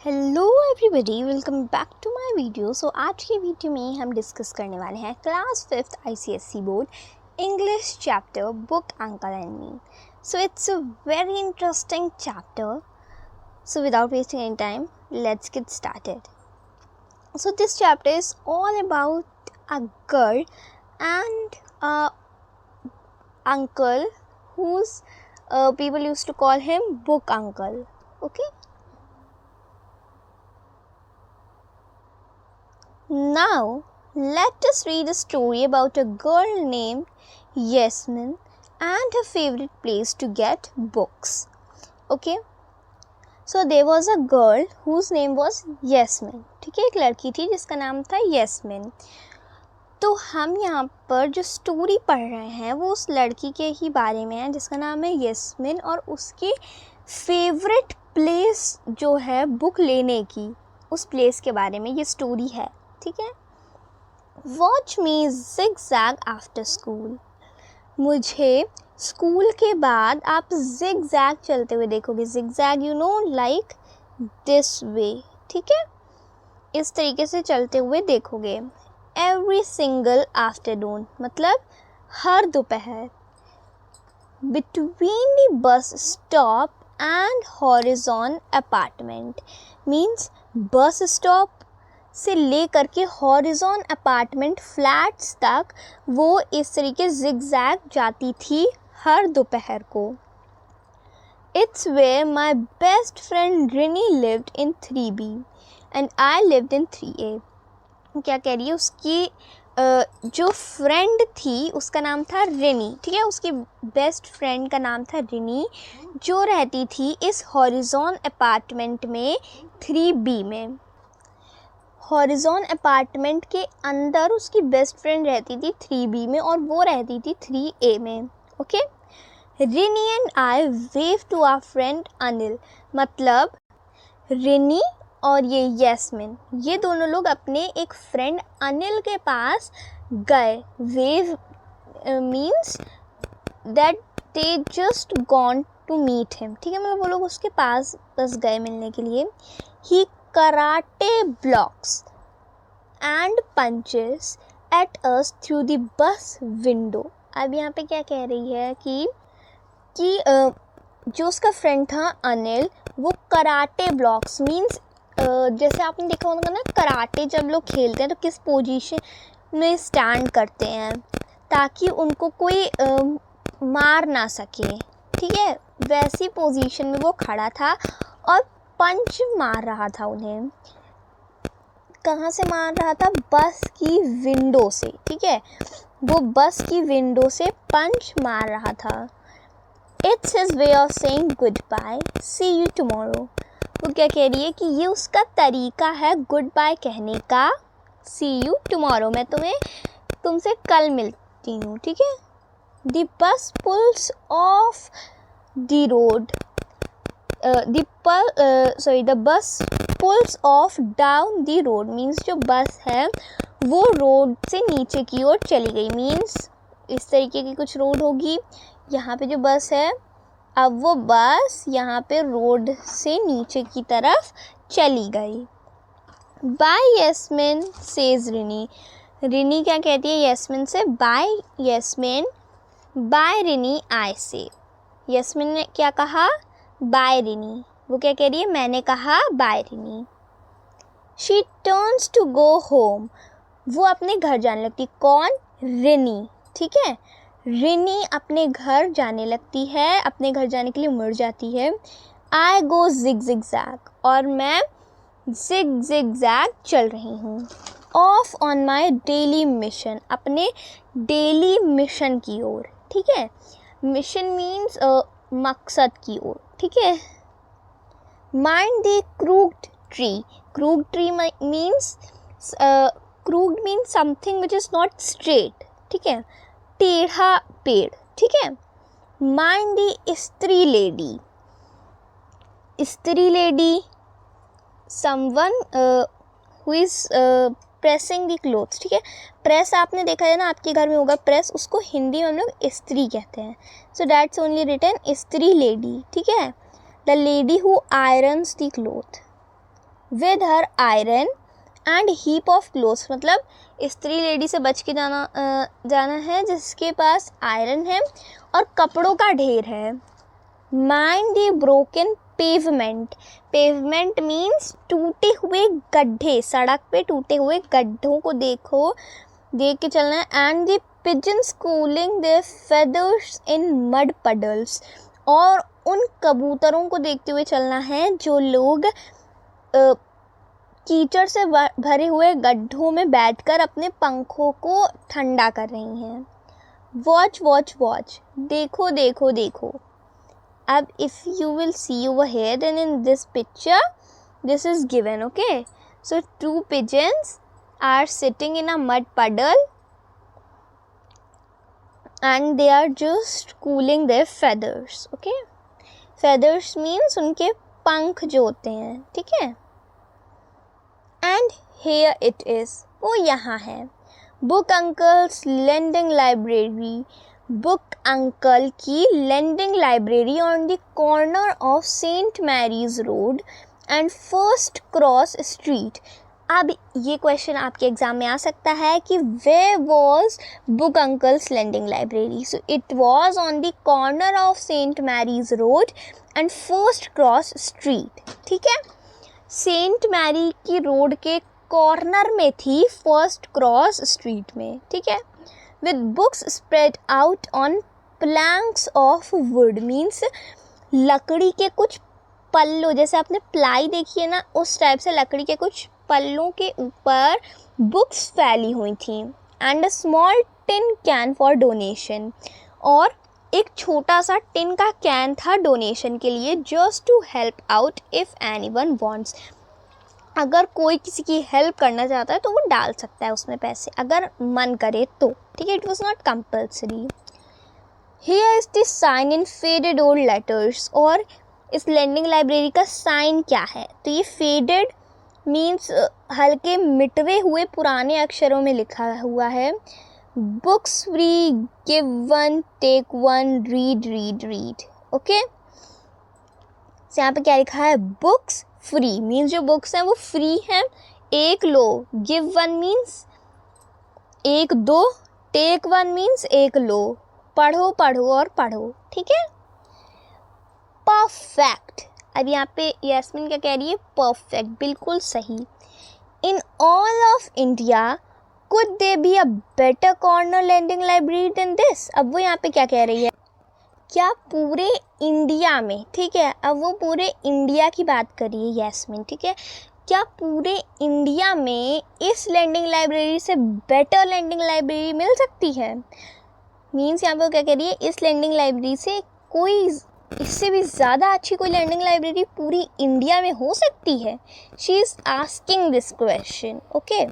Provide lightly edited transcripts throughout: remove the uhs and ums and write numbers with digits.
Hello everybody, welcome back to my video. So आज के video में हम डिस्कस करने वाले हैं class 5th ICSE board English chapter book uncle and me. So it's a very interesting chapter. So without wasting any time, let's get started. So this chapter is all about a girl and a uncle whose people used to call him book uncle. Okay. Now, let us read a story about a girl named Yasmin and her favorite place to get books. Okay. So there was a girl whose name was Yasmin. ठीक है, एक लड़की थी जिसका नाम था यस्मिन। तो हम यहाँ पर जो स्टोरी पढ़ रहे हैं वो उस लड़की के ही बारे में है जिसका नाम है यस्मिन, और उसकी फेवरेट प्लेस जो है बुक लेने की, उस प्लेस के बारे में ये स्टोरी है। ठीक है। वॉच मी जिगजैग आफ्टर स्कूल। मुझे स्कूल के बाद आप जिगजैग चलते हुए देखोगे। Zigzag you know like this way. ठीक है, इस तरीके से चलते हुए देखोगे। एवरी सिंगल आफ्टरनून मतलब हर दोपहर। Between the bus stop and horizon apartment means bus stop से लेकर के हॉरिजॉन अपार्टमेंट फ्लैट्स तक वो इस तरीके जिगजैग जाती थी हर दोपहर को। It's where my best friend Rini lived in 3B and I lived in 3A। क्या कह रही है, उसकी जो फ्रेंड थी उसका नाम था रिनी। ठीक है, उसकी बेस्ट फ्रेंड का नाम था रिनी, जो रहती थी इस हॉरिजॉन अपार्टमेंट में 3B में। हॉरिजॉन अपार्टमेंट के अंदर उसकी बेस्ट फ्रेंड रहती थी 3B में और वो रहती थी 3A में। Okay. Rini and I wave to our friend Anil. मतलब रिनी और ये यस्मिन, ये दोनों लोग अपने एक फ्रेंड अनिल के पास गए। Wave means that they just gone to meet him. ठीक है, मतलब वो लोग उसके पास बस गए मिलने के लिए। He karate blocks and punches at us through the bus window. अब यहाँ पे क्या कह रही है कि जो उसका फ्रेंड था अनिल, वो कराटे ब्लॉक्स मीन्स जैसे आपने देखा होगा ना, कराटे जब लोग खेलते हैं तो किस पोजीशन में स्टैंड करते हैं ताकि उनको कोई मार ना सके। ठीक है, वैसी पोजीशन में वो खड़ा था और पंच मार रहा था उन्हें। कहाँ से मार रहा था? बस की विंडो से। ठीक है, वो बस की विंडो से पंच मार रहा था। It's his way of saying goodbye, see you tomorrow. वो क्या कह रही है कि ये उसका तरीका है गुड बाय कहने का। सी यू टुमारो, मैं तुमसे कल मिलती हूँ। ठीक है। The bus pulls off the road, the bus pulls off down the road means जो बस है वो रोड से नीचे की ओर चली गई। मीन्स इस तरीके की कुछ रोड होगी, यहाँ पे जो बस है, अब वो बस यहाँ पे रोड से नीचे की तरफ चली गई। बाय यस्मिन सेज रिनी। रिनी क्या कहती है यस्मिन से? बाय यस्मिन, बाय रिनी आई से। यस्मिन ने क्या कहा? बाय रिनी। वो क्या कह रही है? मैंने कहा bye Rini. She turns to go home. वो अपने घर जाने लगती। कौन? रिनी। ठीक है, रिनी अपने घर जाने लगती है, अपने घर जाने के लिए मुड़ जाती है। आई गो जिग जिग जैग, और मैं जिग जिग जैग चल रही हूँ। Of on my daily mission, अपने डेली मिशन की ओर। ठीक है, मिशन मीन्स मकसद की ओर। ठीक है। Mind the crooked tree. Crooked tree means crooked means something which is not straight. ठीक है, टेढ़ा पेड़। ठीक है। माइंड द स्त्री लेडी। स्त्री lady someone who is pressing the clothes. ठीक है, प्रेस आपने देखा है ना, आपके घर में होगा प्रेस, उसको हिंदी में हम लोग स्त्री कहते हैं। सो दैट्स ओनली रिटन स्त्री लेडी। ठीक है, the lady who irons the cloth. With her iron and heap of clothes, मतलब स्त्री लेडी से बच के जाना है जिसके पास आयरन है और कपड़ों का ढेर है। Mind the broken pavement, pavement means टूटे हुए गड्ढे, सड़क पे टूटे हुए गड्ढों को देख के चलना है। And the pigeons cooling their feathers in mud puddles, और उन कबूतरों को देखते हुए चलना है जो लोग कीचड़ से भरे हुए गड्ढों में बैठकर अपने पंखों को ठंडा कर रही हैं। वॉच वॉच वॉच, देखो देखो देखो। अब if you will see over here, then in this picture this is given, okay? So 2 pigeons are sitting in a mud puddle and they are just cooling their feathers, okay? Feathers means उनके पंख जो होते हैं, ठीक है? And here it is, वो यहाँ है। Book Uncle's Lending Library, book uncle की lending library on the corner of Saint Mary's road and first cross street. अब ये क्वेश्चन आपके एग्जाम में आ सकता है कि where was book uncle's lending library. So it was on the corner of Saint Mary's road and first cross street, ठीक है। Saint Mary की रोड के कॉर्नर में थी, फर्स्ट क्रॉस स्ट्रीट में, ठीक है। with books spread out on planks of wood, means लकड़ी के कुछ पल्लों, जैसे आपने प्लाई देखी है ना, उस टाइप से लकड़ी के कुछ पल्लों के ऊपर बुक्स फैली हुई थी। And a small tin can for donation, और एक छोटा सा टिन का कैन था डोनेशन के लिए, just to help out if anyone wants, अगर कोई किसी की हेल्प करना चाहता है तो वो डाल सकता है उसमें पैसे, अगर मन करे तो, ठीक है। It was not compulsory. Here is the sign in faded old letters, और इस लेंडिंग लाइब्रेरी का साइन क्या है, तो ये फेडेड मीन्स हल्के मिटवे हुए पुराने अक्षरों में लिखा हुआ है, books free, give one, take one, read read read, okay. यहाँ पे क्या लिखा है, बुक्स फ्री मीन्स जो बुक्स हैं वो फ्री हैं, एक लो, गिव वन मीन्स एक दो, टेक वन मीन्स एक लो, पढ़ो पढ़ो और पढ़ो, ठीक है। परफेक्ट, अब यहाँ पे यास्मीन क्या कह रही है, परफेक्ट, बिल्कुल सही। In all of India could there be a better corner lending library than this. अब वो यहाँ पे क्या कह रही है, क्या पूरे इंडिया में, ठीक है, अब वो पूरे इंडिया की बात करिए यास्मीन, ठीक है, क्या पूरे इंडिया में इस लेंडिंग लाइब्रेरी से बेटर लेंडिंग लाइब्रेरी मिल सकती है। मीन्स यहाँ पे क्या कह रही है, इस लेंडिंग लाइब्रेरी से कोई इससे भी ज़्यादा अच्छी कोई लेंडिंग लाइब्रेरी पूरी इंडिया में हो सकती है। She is asking this question, okay.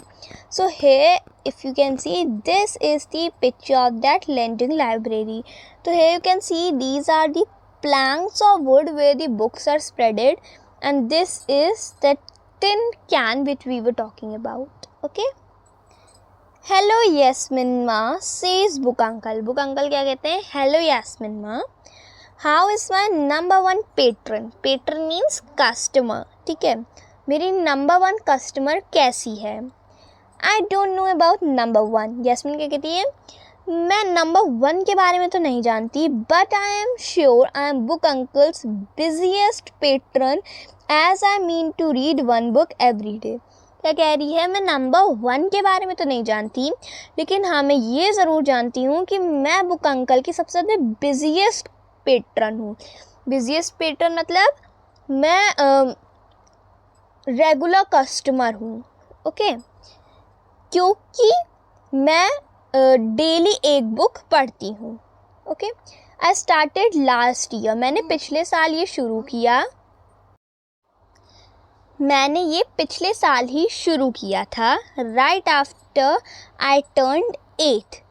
So here if you can see, this is the picture of that lending library. So here you can see these are the planks of wood where the books are spreaded, and this is the tin can which we were talking about, okay. Hello Yasmin ma, says book uncle. book uncle क्या कहते हैं, hello Yasmin ma, how is my number one patron, patron means customer, ठीक है, मेरी number one customer कैसी है। I don't know about number one. Yasmin क्या कहती है, मैं नंबर 1 के बारे में तो नहीं जानती, but I am sure I am book uncle's busiest patron as I mean to read one book every day. क्या कह रही है, मैं नंबर 1 के बारे में तो नहीं जानती, लेकिन हाँ मैं ये ज़रूर जानती हूँ कि मैं बुक अंकल की सबसे ज़्यादा बिजिएस्ट पेट्रन हूँ। बिजिएस्ट पेट्रन मतलब मैं रेगुलर कस्टमर हूँ, ओके, क्योंकि मैं डेली एक बुक पढ़ती हूँ, okay. I started last year, मैंने पिछले साल ये शुरू किया, मैंने ये पिछले साल ही शुरू किया था। राइट आफ्टर आई टर्न्ड 8,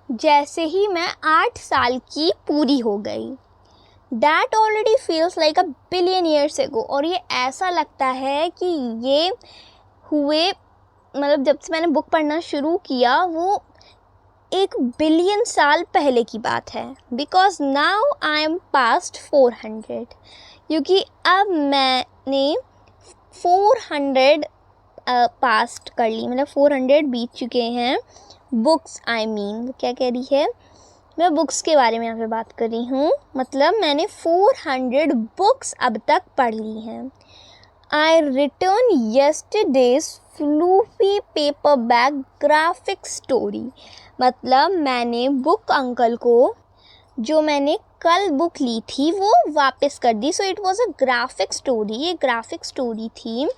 जैसे ही मैं 8 साल की पूरी हो गई। That already feels like a billion years ago, और ये ऐसा लगता है कि ये हुए, मतलब जब से मैंने बुक पढ़ना शुरू किया वो 1 बिलियन साल पहले की बात है। Because now I am past 400, क्योंकि अब मैंने 400 पास्ट कर ली, मतलब 400 बीत चुके हैं बुक्स। आई मीन क्या कह रही है, मैं बुक्स के बारे में यहाँ पे बात कर रही हूँ, मतलब मैंने 400 बुक्स अब तक पढ़ ली हैं। I return yesterday's fluffy paperback graphic story, मतलब मैंने बुक अंकल को जो मैंने कल बुक ली थी वो वापस कर दी। So it was a graphic story, ये ग्राफिक स्टोरी थी।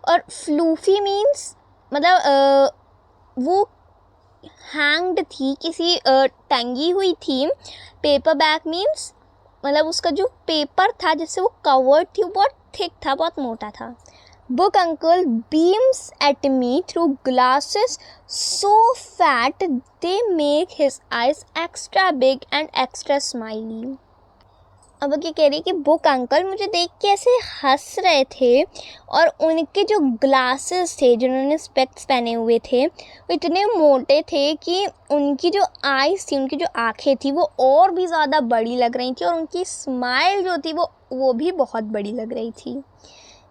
और फ्लूफी मीन्स मतलब वो हैंग्ड थी, किसी टंगी हुई थी। पेपर बैक मीन्स मतलब उसका जो पेपर था जिससे वो कवर्ड थी वो बहुत थिक था, बहुत मोटा था। Book uncle beams at me through glasses so fat they make his eyes extra big and extra smiley। अब क्या कह रही है कि बुक अंकल मुझे देख के ऐसे हंस रहे थे और उनके जो ग्लासेस थे, जिन्होंने स्पेक्स पहने हुए थे, वो इतने मोटे थे कि उनकी जो आईज थी, उनकी जो आँखें थी वो और भी ज़्यादा बड़ी लग रही थी और उनकी स्माइल जो थी वो भी बहुत बड़ी लग रही थी।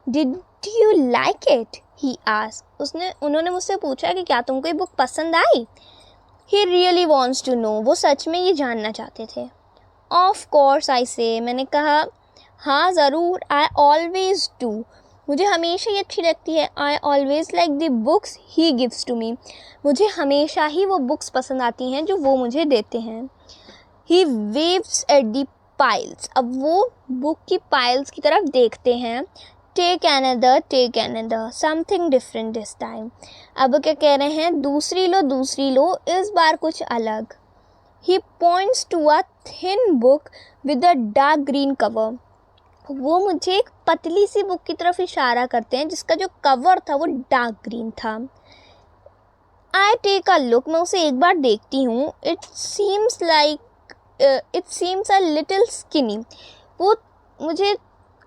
Did you like it? He asked. उन्होंने मुझसे पूछा कि क्या तुमको ये बुक पसंद आई? He really wants to know, वो सच में ये जानना चाहते थे। ऑफ कोर्स आई से, मैंने कहा हाँ ज़रूर। आई ऑलवेज डू, मुझे हमेशा ही अच्छी लगती है। I always like the books he gives to me, मुझे हमेशा ही वो बुक्स पसंद आती हैं जो वो मुझे देते हैं। He waves at the piles, अब वो बुक की पाइल्स की तरफ देखते हैं। Take another, something different this time, अब क्या कह रहे हैं, दूसरी लो, इस बार कुछ अलग। He points to a thin book with a dark green cover, वो मुझे एक पतली सी बुक की तरफ इशारा करते हैं जिसका जो कवर था वो डार्क ग्रीन था। आई टेक अ लुक, मैं उसे एक बार देखती हूँ। It seems a little skinny, वो मुझे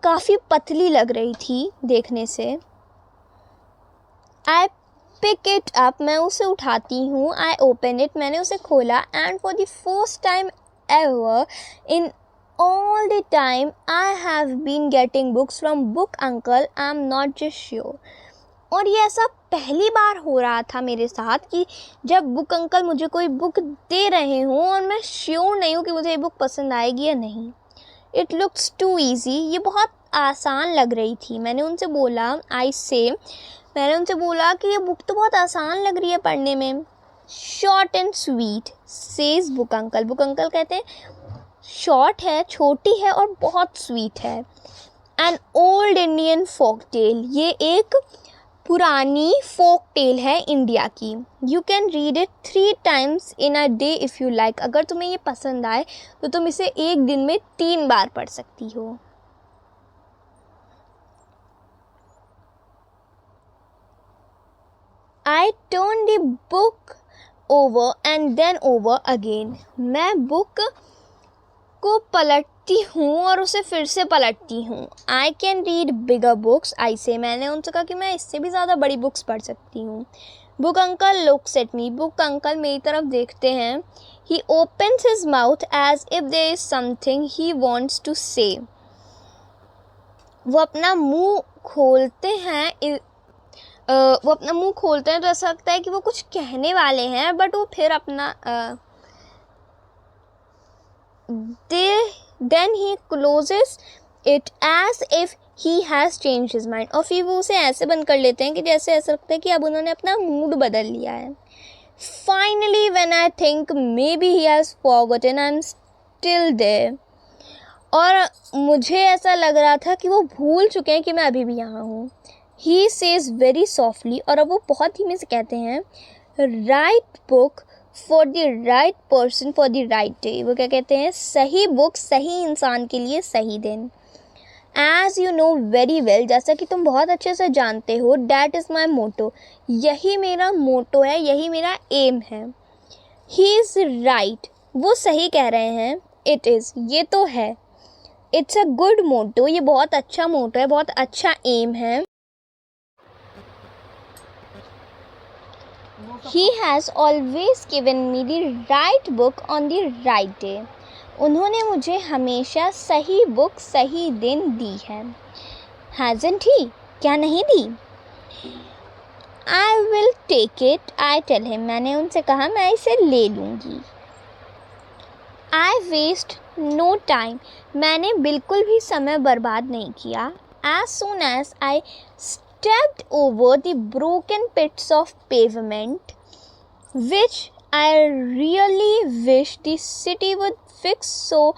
काफ़ी पतली लग रही थी देखने से। आई पिक इट अप, मैं उसे उठाती हूँ। आई ओपन इट, मैंने उसे खोला। And for the first time ever in all the time I have been getting books from book uncle, I am not just sure. और ये ऐसा पहली बार हो रहा था मेरे साथ कि जब बुक अंकल मुझे कोई बुक दे रहे हों और मैं श्योर नहीं हूँ कि मुझे ये बुक पसंद आएगी या नहीं। इट लुक्स टू ईजी, ये बहुत आसान लग रही थी। मैंने उनसे बोला कि ये बुक तो बहुत आसान लग रही है पढ़ने में। Short and sweet says book uncle, book uncle कहते हैं शॉर्ट है, छोटी है और बहुत स्वीट है। An old Indian folk tale, ये एक पुरानी फोक टेल है इंडिया की। You can read it 3 times in a day if you like, अगर तुम्हें ये पसंद आए तो तुम इसे एक दिन में 3 बार पढ़ सकती हो। I turn the book over and then over again, मैं बुक को पलटती हूँ और उसे फिर से पलटती हूँ। I can read bigger books, I say, मैंने उनसे कहा कि मैं इससे भी ज़्यादा बड़ी बुक्स पढ़ सकती हूँ। Book uncle looks at me, book uncle मेरी तरफ देखते हैं। He opens his mouth as if there is something he wants to say, वो अपना मुंह खोलते हैं तो ऐसा लगता है कि वो कुछ कहने वाले हैं, बट वो फिर अपना then he closes it as if he has changed his mind, और फिर वो उसे ऐसे बंद कर लेते हैं कि जैसे ऐसा लगता है कि अब उन्होंने अपना मूड बदल लिया है। Finally when I think maybe he has forgotten I'm still there, और मुझे ऐसा लग रहा था कि वो भूल चुके हैं कि मैं अभी भी यहाँ हूँ। He says very softly, और अब वो बहुत धीमे से कहते हैं, right book for the right person for the right day, वो क्या कहते हैं, सही बुक सही इंसान के लिए सही दिन। As you know very well, जैसा कि तुम बहुत अच्छे से जानते हो, that is my motto, यही मेरा मोटो है, यही मेरा एम है। He is right, वो सही कह रहे हैं। It is, ये तो है। It's a good motto, ये बहुत अच्छा मोटो है, बहुत अच्छा एम है। He has always given me the right book on the right day, उन्होंने मुझे हमेशा सही बुक सही दिन दी है। Hasn't he? क्या नहीं दी? I will take it, I tell him. मैंने उनसे कहा मैं इसे ले लूँगी. I waste no time. मैंने बिल्कुल भी समय बर्बाद नहीं किया. As soon as I stepped over the broken bits of pavement, which I really wish the city would fix so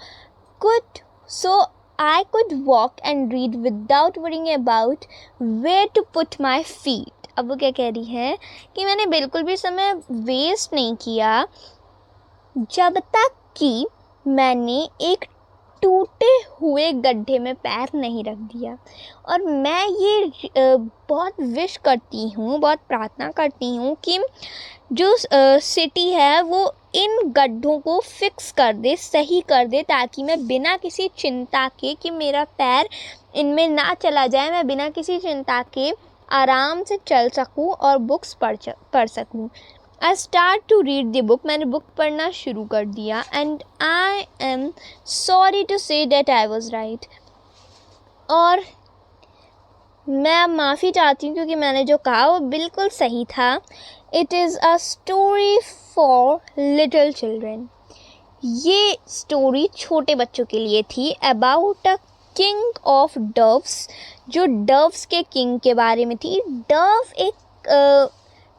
I could walk and read without worrying about where to put my feet. अब वो क्या कह रही है कि मैंने बिल्कुल भी समय वेस्ट नहीं किया जब तक कि मैंने एक टूटे हुए गड्ढे में पैर नहीं रख दिया. और मैं ये बहुत विश करती हूँ, बहुत प्रार्थना करती हूँ कि जो सिटी है वो इन गड्ढों को फिक्स कर दे, सही कर दे, ताकि मैं बिना किसी चिंता के कि मेरा पैर इनमें ना चला जाए, मैं बिना किसी चिंता के आराम से चल सकूं और बुक्स पढ़ सकूं. I start to read the book. मैंने बुक पढ़ना शुरू कर दिया. And I am sorry to say that I was right. और मैं माफ़ी चाहती हूँ क्योंकि मैंने जो कहा वो बिल्कुल सही था. It is a story for little children. ये स्टोरी छोटे बच्चों के लिए थी. About a king of doves, जो डव्स के किंग के बारे में थी. डव एक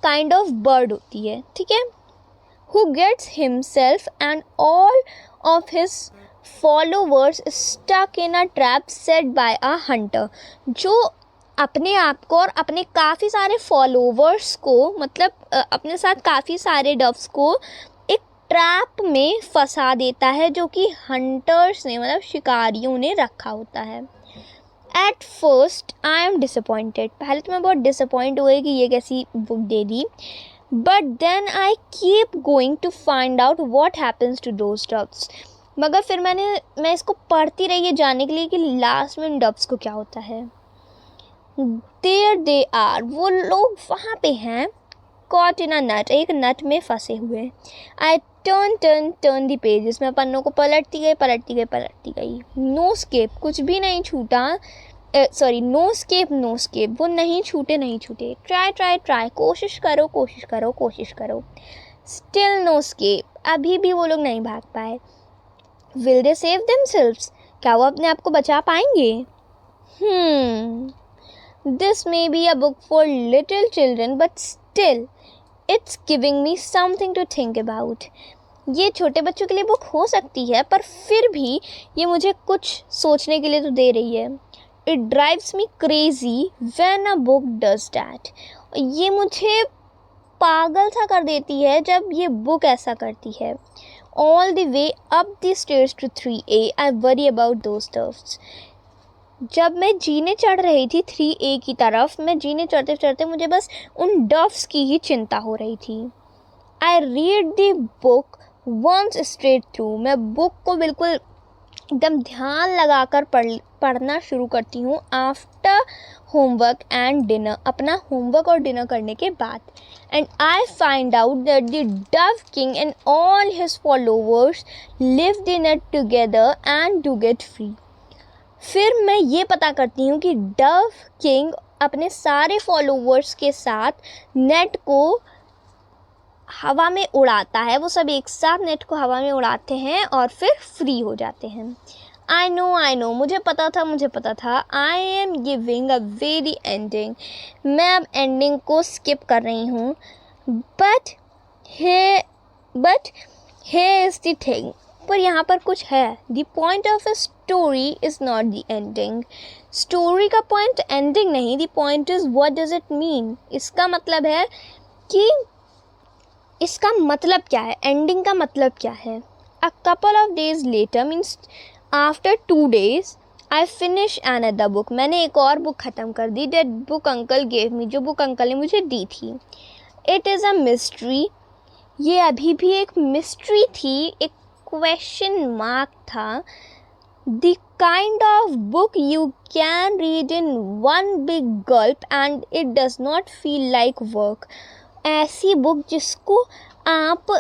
काइंड ऑफ बर्ड होती है, ठीक है, who gets himself and all of his followers stuck in a trap set by a hunter. जो अपने आप को और अपने काफ़ी सारे फॉलोवर्स को, मतलब अपने साथ काफ़ी सारे डव्स को एक ट्रैप में फंसा देता है जो कि हंटर्स ने, मतलब शिकारियों ने रखा होता है. At first I am disappointed. पहले तो मैं बहुत डिसअपॉइंट हुई कि ये कैसी बुक दे दी. But then I keep going to find out what happens to those doves. मगर फिर मैं इसको पढ़ती रही है जानने के लिए कि लास्ट में इन डव्स को क्या होता है. देयर दे आर, वो लोग वहाँ पे हैं. कॉट इन अ नट, एक नट में फंसे हुए. आई टर्न द पेजेस. मैं पन्नों को पलटती गई. नो स्केप, कुछ भी नहीं छूटा. नो स्केप, वो नहीं छूटे. ट्राई, कोशिश करो. स्टिल नो स्केप, अभी भी वो लोग नहीं भाग पाए. विल दे सेव देमसेल्व्स, क्या वो अपने आप को बचा पाएंगे? This may be a book for little children but still it's giving me something to think about. ये छोटे बच्चों के लिए बुक हो सकती है, पर फिर भी ये मुझे कुछ सोचने के लिए तो दे रही है. It drives me crazy when a book does that. ये मुझे पागल सा कर देती है जब ये बुक ऐसा करती है. All the way up the stairs to 3A I worry about those doves. जब मैं जीने चढ़ रही थी 3A की तरफ, मैं जीने चढ़ते मुझे बस उन डव्स की ही चिंता हो रही थी. I read the book once straight through. मैं बुक को बिल्कुल एकदम ध्यान लगाकर पढ़ना शुरू करती हूँ. आफ्टर होमवर्क एंड डिनर, अपना होमवर्क और डिनर करने के बाद. And I find out that the dove king and all his followers lived in it together and do get free. फिर मैं ये पता करती हूँ कि डव किंग अपने सारे फॉलोवर्स के साथ नेट को हवा में उड़ाता है. वो सब एक साथ नेट को हवा में उड़ाते हैं और फिर फ्री हो जाते हैं. आई नो, मुझे पता था. I am giving a very ending. मैं अब एंडिंग को स्किप कर रही हूँ. But here is the thing, पर यहाँ पर कुछ है. The point of a story is not the ending. Story का पॉइंट एंडिंग नहीं. The point is what does it mean. इसका मतलब है कि इसका मतलब क्या है, एंडिंग का मतलब क्या है. A couple of days later means after 2 days I finish another book. मैंने एक और बुक ख़त्म कर दी. That book uncle gave me, जो बुक अंकल ने मुझे दी थी. It is a mystery. ये अभी भी एक मिस्ट्री थी, एक क्वेश्चन मार्क था. The kind of book you can read in one big gulp and it does not feel like work. ऐसी बुक जिसको आप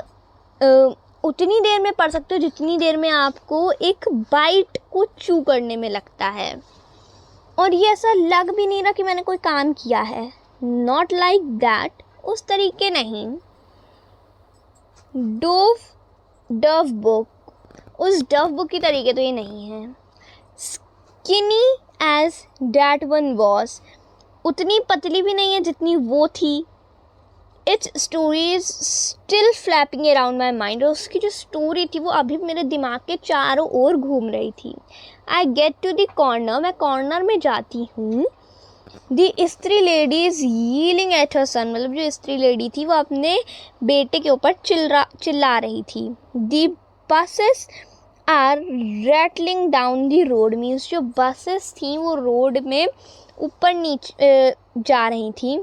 उतनी देर में पढ़ सकते हो जितनी देर में आपको एक बाइट को चू करने में लगता है. और ये ऐसा लग भी नहीं रहा कि मैंने कोई काम किया है. नॉट लाइक दैट, उस तरीके नहीं. डव बुक, उस डव बुक की तरीके तो ये नहीं है. Skinny as that one was, उतनी पतली भी नहीं है जितनी वो थी. Its story is still flapping around my mind, और उसकी जो स्टोरी थी वो अभी मेरे दिमाग के चारों ओर घूम रही थी. I get to the corner, मैं कॉर्नर में जाती हूँ. द स्त्री lady is yelling at her son, मतलब जो स्त्री लेडी थी वो अपने बेटे के ऊपर चिल्ला रही थी. The buses are rattling down the road, means जो बसेस थी वो रोड में ऊपर नीचे जा रही थी.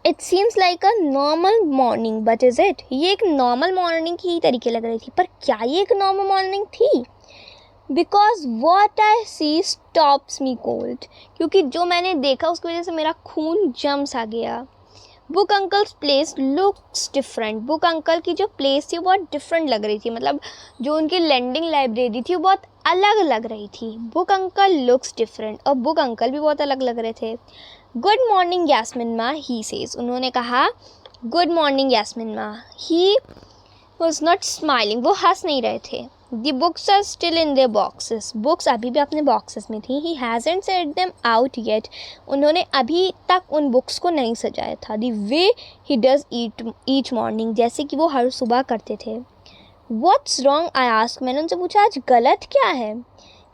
It seems like a normal morning but is it, ये एक नॉर्मल मॉर्निंग की तरीके लग रही थी, पर क्या ये एक नॉर्मल मॉर्निंग थी? Because what I see stops me cold, क्योंकि जो मैंने देखा उसकी वजह से मेरा खून जम सा गया. Book uncle's place looks different, book uncle की जो प्लेस थी वो बहुत डिफरेंट लग रही थी, मतलब जो उनकी लैंडिंग लाइब्रेरी थी वो बहुत अलग लग रही थी. बुक अंकल लुक्स डिफरेंट, और बुक अंकल भी बहुत अलग लग रहे थे. गुड मॉर्निंग यास्मिन मा, ही सेज, उन्होंने कहा गुड मॉर्निंग यास्मिन मा. ही वॉज नॉट स्माइलिंग, वो हंस नहीं रहे थे. The books are still in their boxes, books अभी भी अपने बॉक्सेस में थी. He hasn't set them out yet, उन्होंने अभी तक उन बुक्स को नहीं सजाया था. The way he does each morning, जैसे कि वो हर सुबह करते थे. व्हाट्स रॉन्ग आई आस्क, मैंने उनसे पूछा आज गलत क्या है.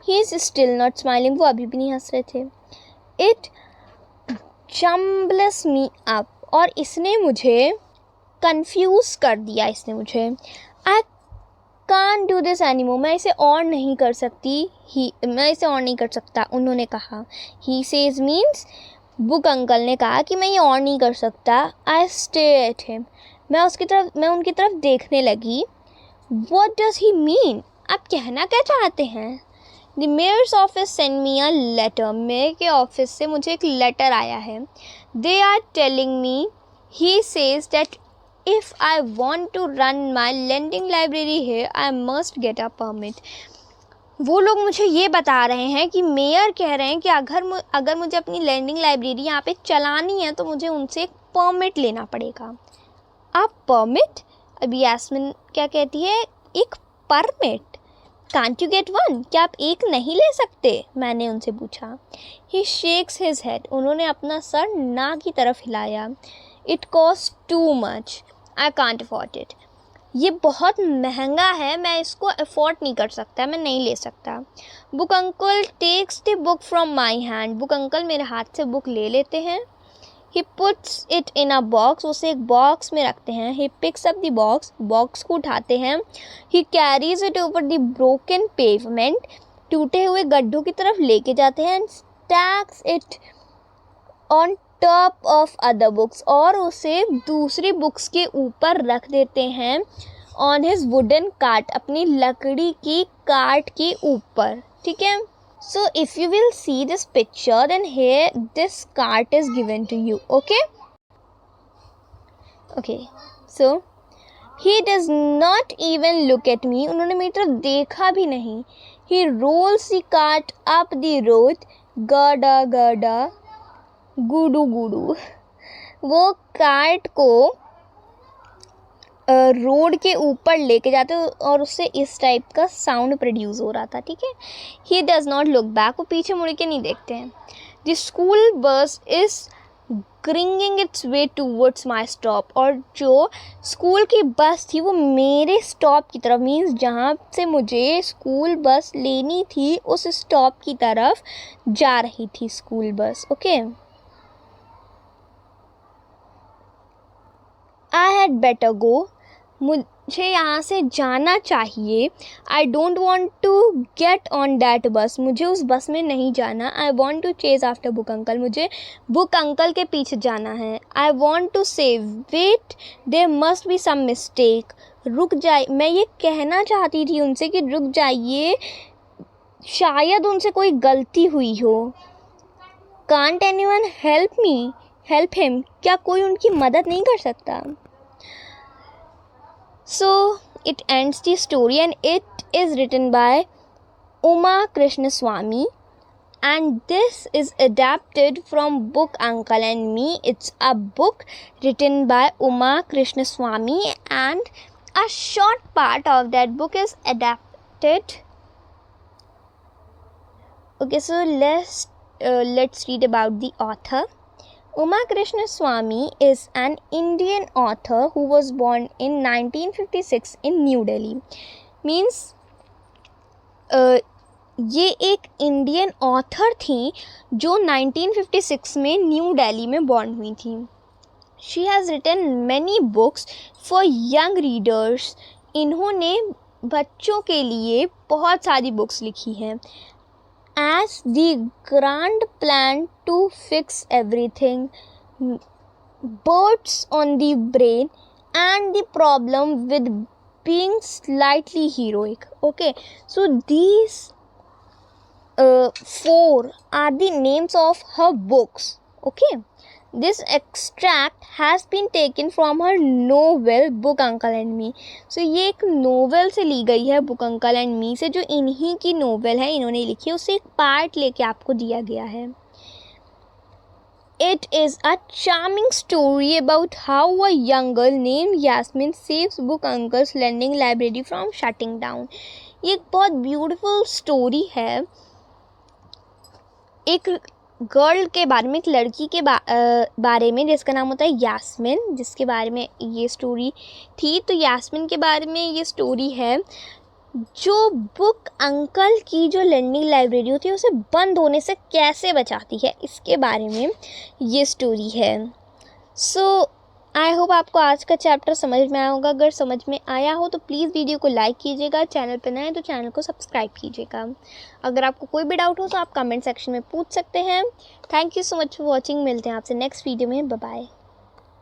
He is still not smiling, वो अभी भी नहीं हंस रहे थे. इट जम्बल्स मी अप, और इसने मुझे कंफ्यूज कर दिया. इसने मुझे, I can't do this anymore, मैं इसे और नहीं कर सकती. मैं इसे और नहीं कर सकता, उन्होंने कहा. He says means, book uncle ने कहा कि मैं ये और नहीं कर सकता. आई स्टेयर एट हिम, मैं उनकी तरफ देखने लगी. व्हाट डज ही मीन, आप कहना क्या चाहते हैं? The mayor's office send me a letter, mayor के ऑफिस से मुझे एक लेटर आया है. They are telling me, he says that if I want to run my lending library here, I must get a permit. वो लोग मुझे ये बता रहे हैं कि मेयर कह रहे हैं कि अगर मुझे अपनी लैंडिंग लाइब्रेरी यहाँ पे चलानी है तो मुझे उनसे एक परमिट लेना पड़ेगा. आप परमिट? अभी यास्मिन क्या कहती है, एक permit? Can't you get one, क्या आप एक नहीं ले सकते? मैंने उनसे पूछा. ही शेक्स हिज हेड, उन्होंने अपना सर ना की तरफ हिलाया. It cost too much, I can't afford it, ये बहुत महंगा है, मैं इसको अफोर्ड नहीं कर सकता, मैं नहीं ले सकता. Book uncle takes the book from my hand, book uncle मेरे हाथ से बुक ले लेते हैं. He puts it in a box, उसे एक बॉक्स में रखते हैं. He picks up the box, box को उठाते हैं. He carries it over the broken pavement, टूटे हुए गड्ढों की तरफ लेके जाते हैं. And stacks it on top of other books, और उसे दूसरी बुक्स के ऊपर रख देते हैं. ऑन हिज वुडन कार्ट, अपनी लकड़ी की कार्ट के ऊपर. ठीक है. So if you will see this picture then here this cart is given to you. Okay. So he does not even look at me, उन्होंने मेरी तरफ देखा भी नहीं. He rolls the cart up the road, गडा गडा गुडू गुडू, वो कार्ट को रोड के ऊपर लेके जाते और उससे इस टाइप का साउंड प्रोड्यूस हो रहा था. ठीक है. He does not look back, वो पीछे मुड़ के नहीं देखते हैं. The school bus is grinding its way towards my stop, और जो स्कूल की बस थी वो मेरे स्टॉप की तरफ, मीन्स जहाँ से मुझे स्कूल बस लेनी थी उस स्टॉप की तरफ जा रही थी school bus. Okay. I had better go, मुझे यहाँ से जाना चाहिए. I don't want to get on that bus, मुझे उस बस में नहीं जाना. I want to chase after book uncle, मुझे बुक अंकल के पीछे जाना है. I want to say wait, there must be some mistake, रुक जाए, मैं ये कहना चाहती थी उनसे कि रुक जाइए, शायद उनसे कोई गलती हुई हो. Can't anyone help me, help him, क्या कोई उनकी मदद नहीं कर सकता? So it ends the story and it is written by Uma Krishnaswamy and this is adapted from book Uncle and Me. It's a book written by Uma Krishnaswamy, and a short part of that book is adapted. Okay, so let's read about the author. Uma Krishnaswamy is an Indian author who was born in 1956 in New Delhi. Means ये एक Indian author थी जो 1956 में new Delhi में born हुई थी. She has written many books for young readers. इन्होंने बच्चों के लिए बहुत सारी बुक्स लिखी हैं. As the grand plan to fix everything, birds on the brain and the problem with being slightly heroic. Okay, so these 4 are the names of her books. Okay, this extract has been taken from her novel Book Uncle and Me. So ये एक novel से ली गई है, Book Uncle and Me से, जो इन्हीं की novel है, इन्होंने लिखी है. उससे एक पार्ट लेके आपको दिया गया है. It is a charming story about how a young girl named Yasmin saves Book Uncle's lending library from shutting down. ये एक बहुत ब्यूटीफुल स्टोरी है एक गर्ल के बारे में, एक लड़की के बारे में जिसका नाम होता है यास्मिन, जिसके बारे में ये स्टोरी थी. तो यास्मिन के बारे में ये स्टोरी है जो बुक अंकल की जो लर्निंग लाइब्रेरी होती है उसे बंद होने से कैसे बचाती है, इसके बारे में ये स्टोरी है. सो आई होप आपको आज का चैप्टर समझ में आया होगा. अगर समझ में आया हो तो प्लीज़ वीडियो को लाइक कीजिएगा. चैनल पर नए हैं तो चैनल को सब्सक्राइब कीजिएगा. अगर आपको कोई भी डाउट हो तो आप कमेंट सेक्शन में पूछ सकते हैं. Thank you so much for watching. मिलते हैं आपसे नेक्स्ट वीडियो में. Bye bye.